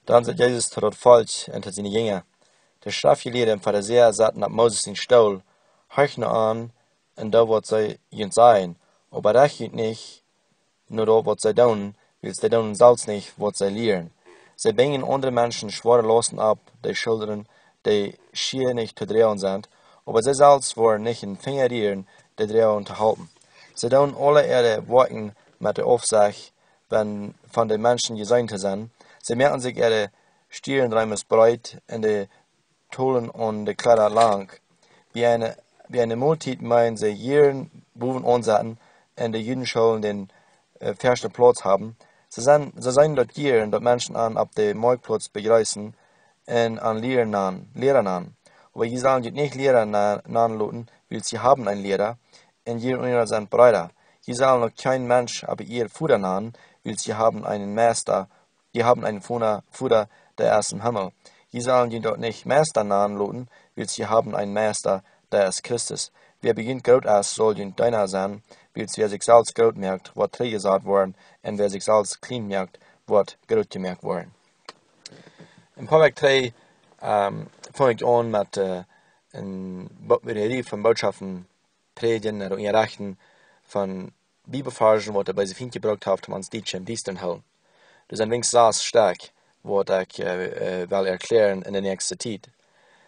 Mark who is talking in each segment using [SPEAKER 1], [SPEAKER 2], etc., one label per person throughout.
[SPEAKER 1] Dan zei Jezus tot het volk en tot zijn jünger: De schriftgeleerden en Pharisäer zaten op Moses in Stuhl, horchten an, en da wat zij junt sagen, aber recht nicht nur da wat zij doen, weil zij doen selbst nicht wat zij lehren. Zij bringen andere Menschen schwere Lasten ab, die Schultern, die schier nicht zu drehen sind, aber sie selbst wollen nicht in Finger rühren, die drehen zu halten. Sie tun alle ihre Worte mit der Aufsicht, wenn von den Menschen gesehen zu sein. Sie merken sich ihre Stirnreimes breit und die Tolen und die Kleider lang. Wie eine Multitude meinen sie jeden Buben ansetzen und die Judenschulen den ersten Platz haben. Sie sind dort hier dort Menschen an auf dem Marktplatz begrüßen und an Lehrer an. Aber sie sollen nicht Lehrer nanlauten, weil sie haben einen Lehrer und jeder sind Brüder. Sie sollen noch kein Mensch aber ihr Futter nahen, weil sie haben einen Meister, die haben einen Futter, der ist im Himmel. Sie sollen ihn dort nicht Meister nanlauten, weil sie haben einen Meister, der ist Christus. Wer beginnt groß ist, soll ihn deiner sein, weil wer sich selbst groß merkt, wird träge gesagt worden, und wer sich selbst klein merkt, wird groß gemerkt worden. In Paragraph 3 fange ich an mit einer Reihe von Botschaften, Predigen oder Unterrichten von Bibelversen, was er bei sich gebraucht hat, um uns Deutsch im Dienst zu halten. Das ist ein wenig sehr stark, was ich will erklären in der nächsten Zeit.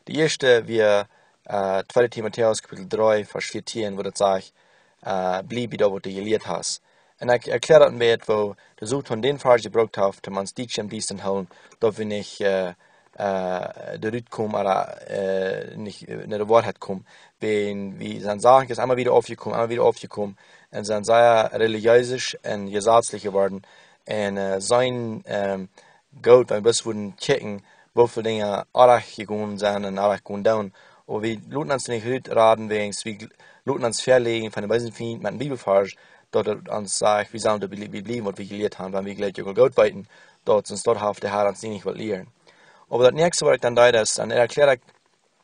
[SPEAKER 1] Die erste, wir 2. Timotheus Kapitel 3, Vers 14, wo das sagt, bleib da, wo du gelehrt hast. Und ich erkläre das ein bisschen, wo der Sucht von den Vers gebraucht hat, um uns Deutsch im Dienst zu halten, da wir nicht kommen oder nicht in der Wahrheit kommen. Wie sein Sagen ist immer wieder aufgekommen und sind sehr religiös und gesetzlich geworden. Und sein Gott, wenn wir bis wurden checken, wo viele Dinge arg gegangen sind und arg gegangen down. Und wir lassen uns nicht heute raten, wir lassen uns verlegen von den besten Finden mit dem Bibelvers, dort uns sagt, wir sollen bleiben, was wir gelehrt haben, wenn wir gleich Gott weiten, dort uns dort auf der Herr uns nicht was lehren. Aber das nächste, was ich dann da ist, dann erkläre ich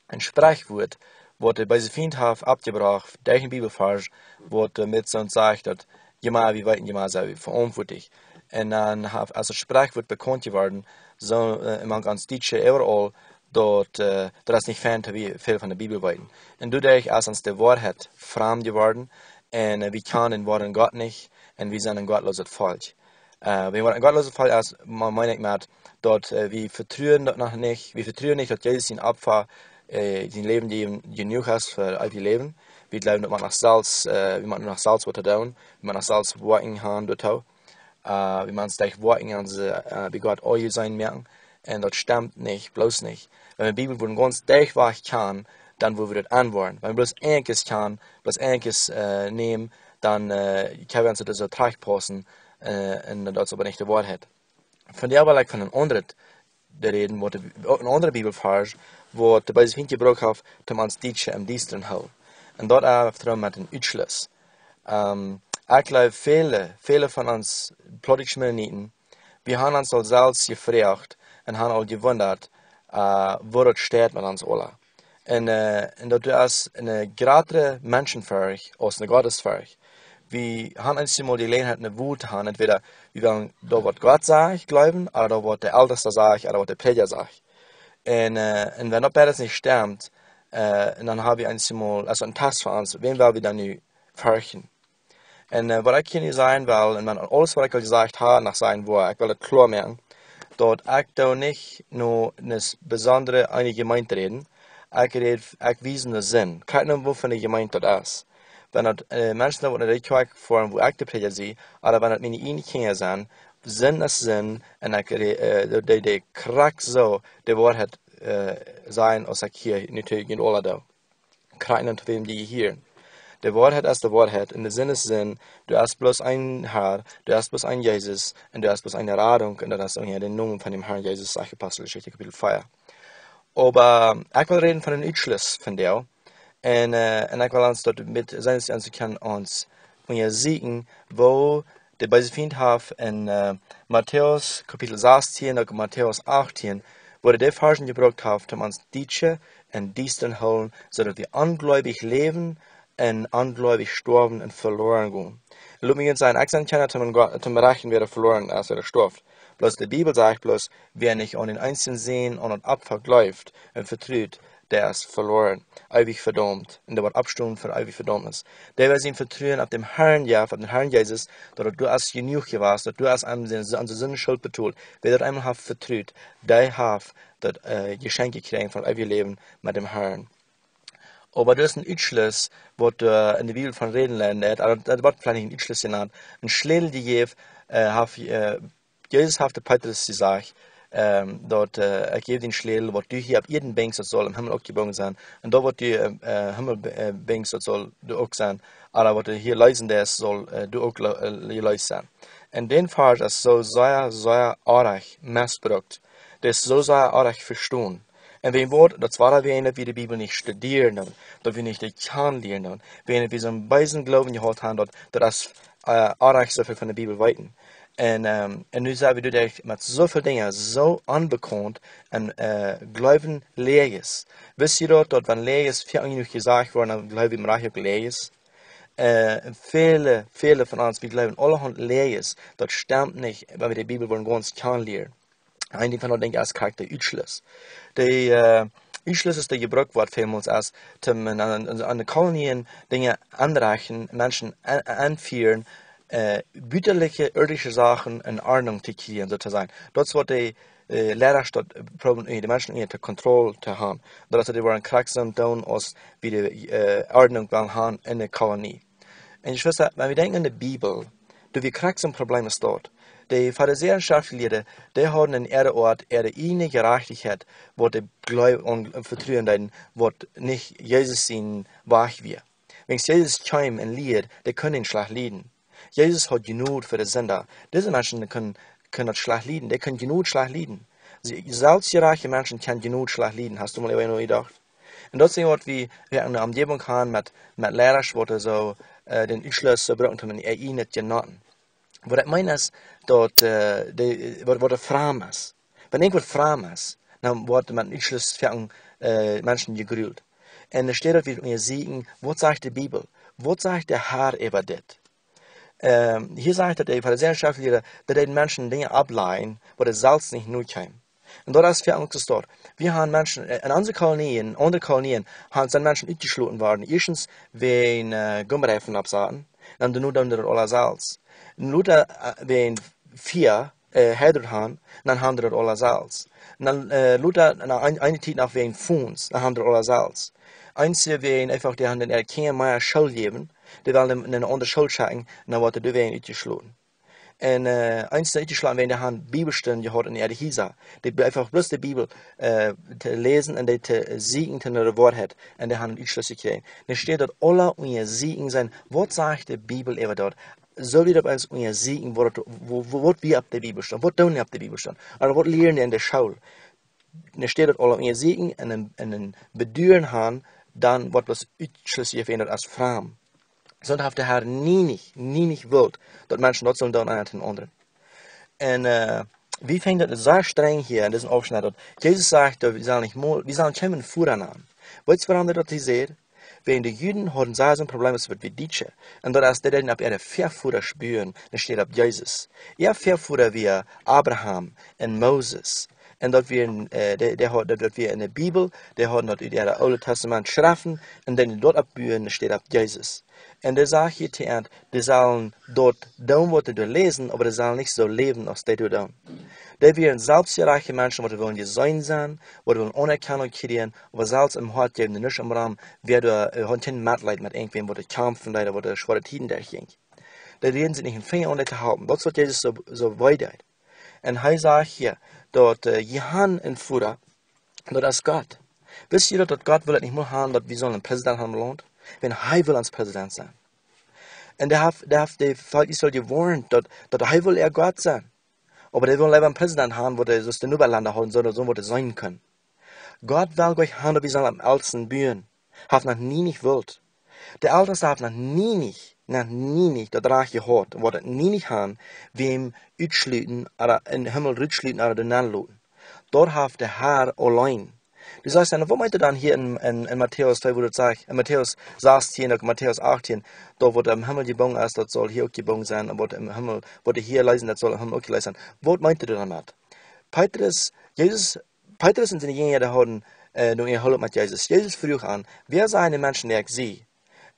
[SPEAKER 1] ein Sprechwort, was der bei sich Find hat abgebracht, durch den Bibelvers, wo der mit uns sagt, dass jemand wie weiten, jemand sei verantwortlich. Und dann als das Sprechwort bekannt geworden, so man ganz Deutsche überall, dort ist nicht fern wie viel von der Bibel weiten. Und dadurch ist uns die Wahrheit fremd geworden, und wir kennen den Wort Gott nicht, und wir sind ein gottloses Volk. Wenn wir ein gottloses Volk ist, meine ich mit, dort wir vertrauen dort noch nicht, dass Jesus sein Opfer, sein Leben genug ist für all die Leben. Wir glauben, dass man nach Salz, wie man nach Salz wird tun, wie man nach Salz working haben dort auch. Wie man es gleich working an wie Gott euch sein merken. Und das stimmt nicht, bloß nicht. Wenn wir die Bibel ganz durchwach kann, dann wo wir das antworten. Wenn wir bloß einiges kann, bloß einiges nehmen, dann können wir uns das so passen, und das ist aber nicht die Wahrheit. Von der will ich von einem anderen reden, ein anderer Bibelvers, wo der bei sich gebraucht hat, um uns Deutsche im Dienst zu halten. Und dort auch mit einem Utschluss. Ich glaube, viele von uns politischen Mennoniten, wir haben uns als selbst gefragt und haben auch gewundert, wo das steht mit uns alle. Und das ist eine gerade Menschenfähig als eine Gottesfähig. Wir haben einmal die Gelegenheit, eine Wut zu haben, entweder wir wollen da, was Gott sagt, glauben, oder da, was der Älteste sagt, oder was der Prediger sagt. Und wenn das beides nicht stimmt, dann haben wir einmal, also ein Test für uns, wen wollen wir dann nu fürchten? Und was ich hier sagen will, und alles, was ich gesagt habe, nach seinem Wort, ich will das klar merken, dass ich da nicht nur eine besondere eine Gemeinde reden, ich weise einen Sinn, keine wovon die Gemeinde das ist. Wenn das Menschen da, die Kirche fahren, wo ich die Prediger sehe, oder wenn das meine ähnlichen Kinder sind, Sinn ist Sinn, und die krack so, die Wahrheit sein, als ich hier natürlich in alle da. Keinen, zu wem die hier. Die Wahrheit ist die Wahrheit, in der Sinn ist Sinn, du hast bloß einen Herr, du hast bloß einen Jesus, und du hast bloß eine Radung, und das ist auch hier den Namen von dem Herrn Jesus, Apostelgeschichte Kapitel 4. Aber ich will reden von einem Utschluss von dir, und ich will uns dort mit sein, uns sehen, wo der bei sich findet hat in Matthäus Kapitel 16 und Matthäus 18, wo der Versen gebraucht hat, um uns Deutsche und Diensten holen, sodass wir ungläubig leben und ungläubig sterben und verloren gehen. Lass mich sagen, ich sage nicht, zum Bereichen, wer verloren ist oder stirbt. Bloß die Bibel sagt bloß, wer nicht an den einzelnen sehen und an Abfall läuft und vertraut, der ist verloren, ewig verdammt. Und der wird abstunden für ewig Verdammnis. Der wird ihm vertrauen auf dem Herrn, ja, auf den Herrn Jesus, dass du als genug warst, dass du als an der Sünde Schuld betont. Wer das einmal hat vertraut, der hat das Geschenk gekriegt von ewig Leben mit dem Herrn. Aber das ist ein Utschluss, was in der Bibel von reden lernt. Das wird vielleicht ein Utschluss genannt. Ein Schlägel, die Jesus hat der Petrus gesagt, dort gebe den Schlägel, was du hier auf jeden Bank soll im Himmel auch gebogen sein. Und da wird die Himmelbank soll du auch sein. Aber was du hier leisen lässt, soll du auch leisen sein. Und den Vers ist so sehr arg missbraucht. Das ist so sehr arg verstehen. En we wordt, dat zwar we dat we de Bibel nicht studieren, dat we nicht de kan leren, we so ein beisen Glauben gehad haben, dat das arg so viel von der Bibel weiten. En nu zijn we dat met zoveel dingen zo onbekannt en Glauben leeg is. Wist je dat wenn leeg is, veel genoeg gezegd worden, dan Glauben im Reich ook leeg is? Viele von uns, wir glauben, allerhand leeg is. Dat stimmt nicht, wenn wir die Bibel wollen ganz kan leren. Ein van denken als Charakter Utschluss. Der Utschluss ist der gebruikt wordt vielmals als an de Kolonien Dinge anreichen, Menschen anführen, bütterliche irdische Sachen in Ordnung zu kriegen, sozusagen. Das wird die Lehrerstadt probieren, die Menschen unter Kontrolle zu haben. Das die waren kraxam tun, als wie die Ordnung haben in der Kolonie. Und ich weiß, wenn wir denken an die Bibel, da wir kraxam Probleme ist dort. Die Pharisäer und Schriftgelehrten, die haben in ihrer Ort ihre eigene Gerechtigkeit, wo die Glauben und Vertrauen haben, wo nicht Jesus sein wach wird. Wenn Jesus kam und lehrt, die können ihn schlecht leiden. Jesus hat genug für die Sünder. Diese Menschen können das schlecht leiden, die können genug schlecht leiden. Selbstgerechte Menschen können genug schlecht leiden. Hast du mal über gedacht? Und das ist was wir in der Umgebung haben mit Lehrern, die so den Utschluss so brauchen, um ihn nicht genannt. Wat ik meen is dat wat fraam is. Wenn irgendwas fraam is, dan wordt met Utschluss für Menschen gegrüht. En er steht dort, wie wir sehen, was sagt die Bibel? Was sagt der Herr über das? Hier sagt er, die Pharisäer, dass die Menschen Dinge ableihen, wo das Salz nicht nur kam. Und dort ist für uns dort. Wir haben Menschen, in unseren Kolonien, andere Kolonien, sind Menschen ausgeschlossen worden. Erstens, wegen Gummireifen absaten, und dann nur alle Salz. Nur wenn 4 Herder haben, dann haben wir alle Salz. Dann eine Zeit nach wegen 5, dann haben wir alle Salz. Eins wenn einfach die haben keine mehr Schuld geben, die wollen in eine andere Schuld schicken, dann wird die werden ausgeschlossen. Und eins ausgeschlagen, wenn die haben Bibelstunden gehört in der Hisa, die einfach bloß die Bibel zu lesen und die zu siegen, zu der Wort hat, und die haben Ausschluss gekriegt. Dann steht dort, alle unser Siegen sein, was sagt die Bibel über dort? So wie das als unser Siegen, wo wir auf der Bibel stehen, was tun wir auf der Bibel stehen, oder was lernen wir in der Schule. Dann steht dort, alle unser Siegen, und ein Bedürren haben, dann wird das Ausschluss verändert als Fram. So hat der Herr nie nicht wollt, dass Menschen das sollen tun, einer den anderen. Und wir finden das sehr streng hier in diesem Aufschnitt. Jesus sagt, wir sollen kommen voran. Weißt du, warum das sieht? Wenn die Juden haben so ein Problem mit wie Deutsche, und das ist, die dann auf ihre Verführer spüren, dann steht auf Jesus. Ihr Verführer wie Abraham und Moses. Und dort wir in der Bibel, der hat dort in der Alten Testament Schriften, und dann dort abbühen, steht auf Jesus. Und der sagt hier, die sollen dort tun, was sie lesen, aber die sollen nicht so leben, als die tun. Die werden selbstgerechte Menschen, die wollen gesehen sein, die wollen Anerkennung kriegen, aber selbst im Hort geben, nicht im Rahmen, wer kein Mitleid mit irgendwem, wo die kämpfen, wo die schwere Tiden durchgehen. Die reden sich nicht in Finger und zu halten. Das wird Jesus so weiter. Und er sagt hier, dass Johann in Führer, das ist Gott. Wisst ihr, dass Gott will nicht nur haben, dass wir so einen Präsident haben lohnt? Wenn er will als Präsident sein. Und der Volk Israel gewarnt, dass er will Gott sein. Aber der will lieber einen Präsident haben, wo der so nur Länder haben soll, so wo der sein kann. Gott will euch haben, dass wir sollen am ältesten bühen. Hat noch nie nicht wollt. Der Älteste hat noch nie nicht das Reich gehört, und wollte nie nicht haben, wem utschluten, oder in den Himmel rutschluten, oder den Nanluten. Dort hat der Herr allein, Du sagst dann, wo meint er dann hier in Matthäus 2, wo du sagst, in Matthäus 16 oder Matthäus 18, da wo der im Himmel gebaut ist, das soll hier auch gebaut sein, und wo der im Himmel, wo der hier leisen, das soll im Himmel auch geleist sein. Was meint er damit? Petrus sind diejenigen, die haben nun ihr Hulp mit Jesus. Jesus frug an, wer seien die Menschen, die ich sehe?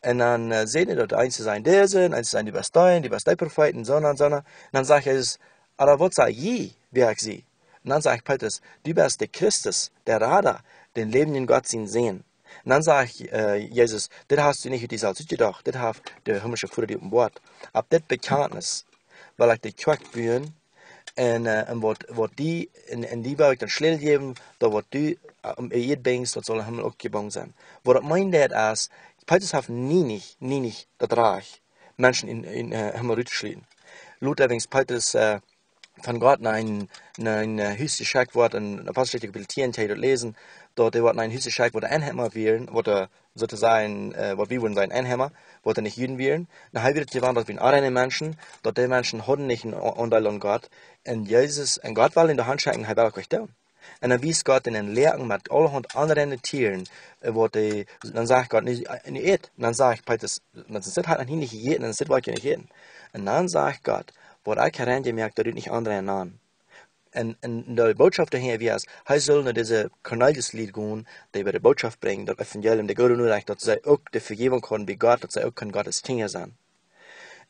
[SPEAKER 1] Und dann sehen die dort, eins zu sein diese, eins zu sein die besten Propheten, so und so. Und dann sagt Jesus, aber was sag ich, wer ich sehe? Und dann sagt Petrus, du bist der Christus, der Radar, den lebenden Gott sehen. Und dann sagt Jesus, das hast du nicht die Salz gedacht, das hat der himmlische Vater dir Wort. Ab das Bekenntnis, weil ich die Quack bühen, en wat die in die werk dan schnell geben, da wat du ihr bringst, dat soll der Himmel auch gebaut sein. Wat het meint dat als, Petrus hat nie nicht das Reich, Menschen in Himmel rutschlien. Luther wings Petrus von Gott ein Hüs geschickt wird, ein Apostelgeschichte Kapitel 10 lesen, dort wird ein Hüs geschickt, wo der Einheimer wählen, wo der sozusagen, wo wir wollen sein Einheimer, wo der nicht Juden wählen. Dann wird gewarnt, dass wir andere Menschen, dort die Menschen haben nicht einen Anteil an Gott, und Jesus, und Gott will in der Hand schenken, er will auch tun. Und dann wies Gott in den Lehren mit allerhand anderen Tieren, wo die, dann sagt Gott, nicht, dann sagt Petrus, das hat er nicht jeden, das wollte ich nicht jeden. Und dann sagt Gott, wo ich hereingemerkt, dass du nicht andere an. Und die Botschaft daher wie es, er soll nur diese Cornelius-Lied gehen, die bei der Botschaft bringen, das Evangelium, der gute Nachricht, dass sie auch die Vergebung haben wie Gott, dass sie auch Gottes Kinder sein.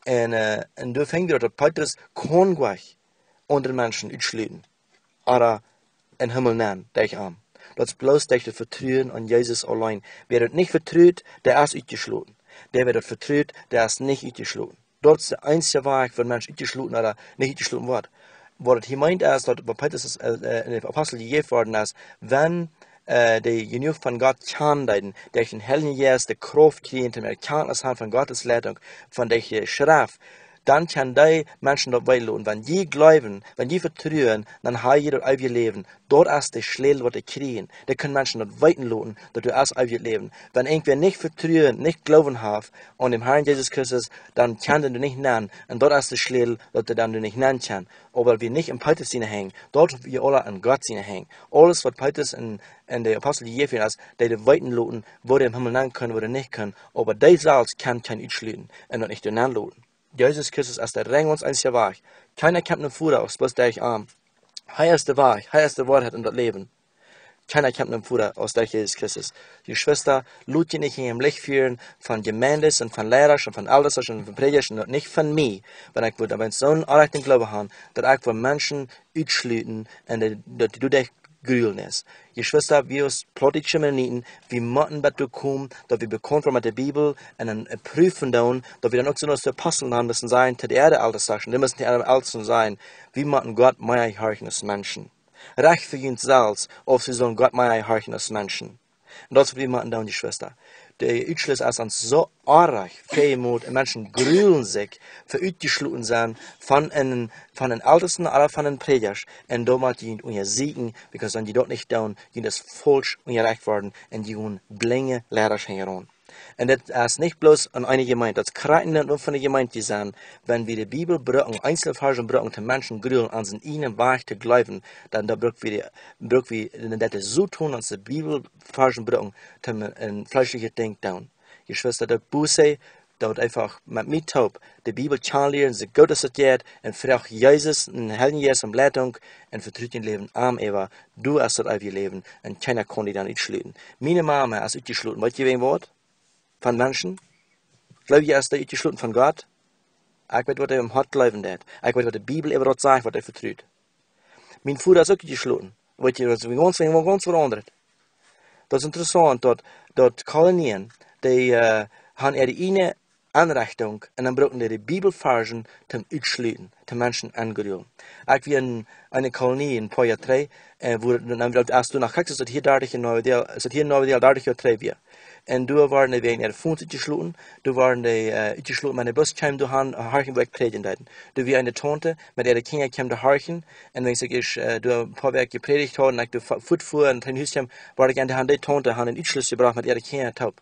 [SPEAKER 1] Und da fängt dass Petrus kann gleich andere Menschen ausschließen, aber in Himmel nennen, der ich arm. Das ist bloß durch das Vertrauen an Jesus allein. Wer das nicht vertraut, der ist ausgeschlossen. Der, wer das vertraut, der ist nicht ausgeschlossen. Dort ist der einzige Weg, wenn ein Mensch ausgeschlossen oder nicht ausgeschlossen wird. Was hier meint ist, dass bei Petrus in den Apostel gegeben worden ist, wenn die genug von Gott kennen, durch den Heiligen Geist die Kraft kriegen, die Erkenntnis haben von Gottes Leitung, von der Schrift, dann kann die Menschen dort weiterleben. Wenn die glauben, wenn die vertrauen, dann haben die dort ewig Leben. Dort ist der Schlüssel, was die kriegen. Da können Menschen dort weiterleben, dort ist ewig Leben. Wenn irgendwer nicht vertrauen, nicht glauben hat an dem Herrn Jesus Christus, dann kann du nicht nennen. Und dort ist der Schlüssel, dass du dann nicht nennen kann. Aber wir nicht im Petrus hängen, dort wir alle an Gott hängen. Alles, was Petrus in der Apostel gegeben ist, die weiterleben, wo die im Himmel nennen können, wo die nicht können. Aber die selbst kann kein ausschließen und dort nicht nennen lassen. Jesus Christus ist der Ring uns einziger Weg. Keiner kennt einen Fuder aus, bloß der ich arm. Er ist der Weg, er ist der Wahrheit und das Leben. Keiner kennt einen Fuder aus der Jesus Christus. Die Schwester, lud dich nicht in ihrem Licht führen von Gemeindes und von Lehrern und von Elders und von Predigers und nicht von mir. Wenn ich so einen Anrechten Glaube habe, dass ich von Menschen ausschließen und dass du dich grülen ist. Die Schwester, wir uns plötzlich Minuten, wir müssen dazu kommen, dass wir bekommen mit der Bibel und dann prüfen dann, dass wir dann auch so unsere Aposteln haben müssen sein, zu der Erde altes Sachen, die müssen die Erde Ältesten sein. Wir müssen Gott mehr horchen als Menschen. Recht für uns selbst, ob sie sollen Gott mehr horchen als Menschen. Und das wir machen dann die Schwester. Der Utschluss ist uns so arg, Fähigkeit, Menschen grülen sich, für ausgeschlossen sein von den Ältesten oder von den Predigers. Und da muss die unser siegen, because wenn die dort nicht tun, die das falsch ungerecht werden und die gehen blinge Lehrer heran. Und das ist nicht bloß an eine Gemeinde, das kann nicht von der Gemeinde sein, wenn wir die Bibel brauchen, Einzelversen brauchen, die Menschen gründen, an ihnen Weg zu glauben, dann da brauchen wir das so tun, dass die Bibelversen brauchen, ein fleischliches Ding tun. Die Schwester, der Buße, dort einfach mit mir taub, die Bibel lernen, sie Gott ist geht, und fragt Jesus, in Heiligen Geist um Leitung, und vertraut dein Leben arm, Eva, du hast das ewige Leben, und keiner kann dich dann nicht schließen. Meine Mama ist ausgeschlossen, weißt du, wegen Wort? Von Menschen. Glaube ich, er ist ausgeschlossen von Gott. Ich weiß, was er im Hart glauben hat. Ich weiß, was die Bibel über das sagt, was er vertraut. Mein Vater ist auch ausgeschlossen. Weißt du, das ist ganz verandert. Das ist interessant, dort Kolonien, die haben die eine Anrichtung und dann brauchen die Bibelversen zum Ausschließen, zum Menschen angerühren. Ich war in einer Kolonie in Poya 3, wo dann erst du nach Kaxis, hier dadurch in Neuvedel, dadurch ja 3 wir. Und du waren die wegen der Fund geschlossen, du waren die geschlossen, meine Bus kam du han, harchen, wo ich predigen deuten. Du wie eine Tante, mit der Kinder kam du harchen, und wenn ich du ein paar Werke gepredigt habe, und ich du fortfuhr, und in Hüstem, war ich an der Hand die Tante, han einen Utschluss gebracht, mit der Kinder taub.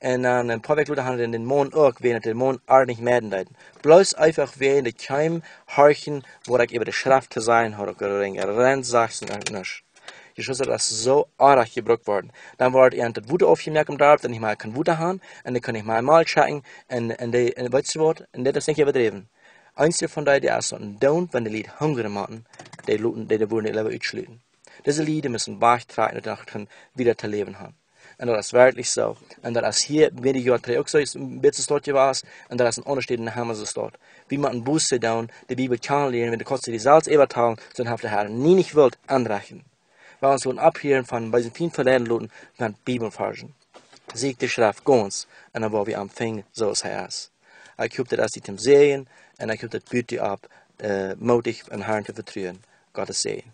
[SPEAKER 1] Und dann ein paar Werke haben in den Mond auch, während den Mond nicht mehr deuten. Bloß einfach während der Keim harchen, wo ich über die Schrift zu sein, oder rennt, sagst du nicht. Je zou dat zo aardig gebruikt worden. Dan wordt je aan het woede opgemerkt om daar, dan ik maar kan woede gaan, en dan kan ik maar mal checken, en weet je wat, en dat is denk ik bedreven. Eins van die is zo'n down, wenn die Lied Hunger machen, die wollen nicht Leben uitsluiten. Diese Lieder müssen wegtragen und dann wieder zu leben haben. Und das ist wirklich so. Und das ist hier, wenn die Jahre auch so ein bisschen dort gewesen, und das ist ein Unterschied in der Hammer so dort. Wie man einen Buße down, die Bibel kennenlernen, wenn du kannst die Salz überteilen, dann hat der Herr nie nicht wollt anrechnen. Weil uns abhören von bei diesen vielen verlernten Leuten, von Bibelversen. Sieg die Schrift ganz, und dann war wir am Fing, so es heißt. Ich hoffe, dass die Tim sehen, und ich hoffe, das bitte ab, mutig und Herrn zu vertrauen. Gottes Segen.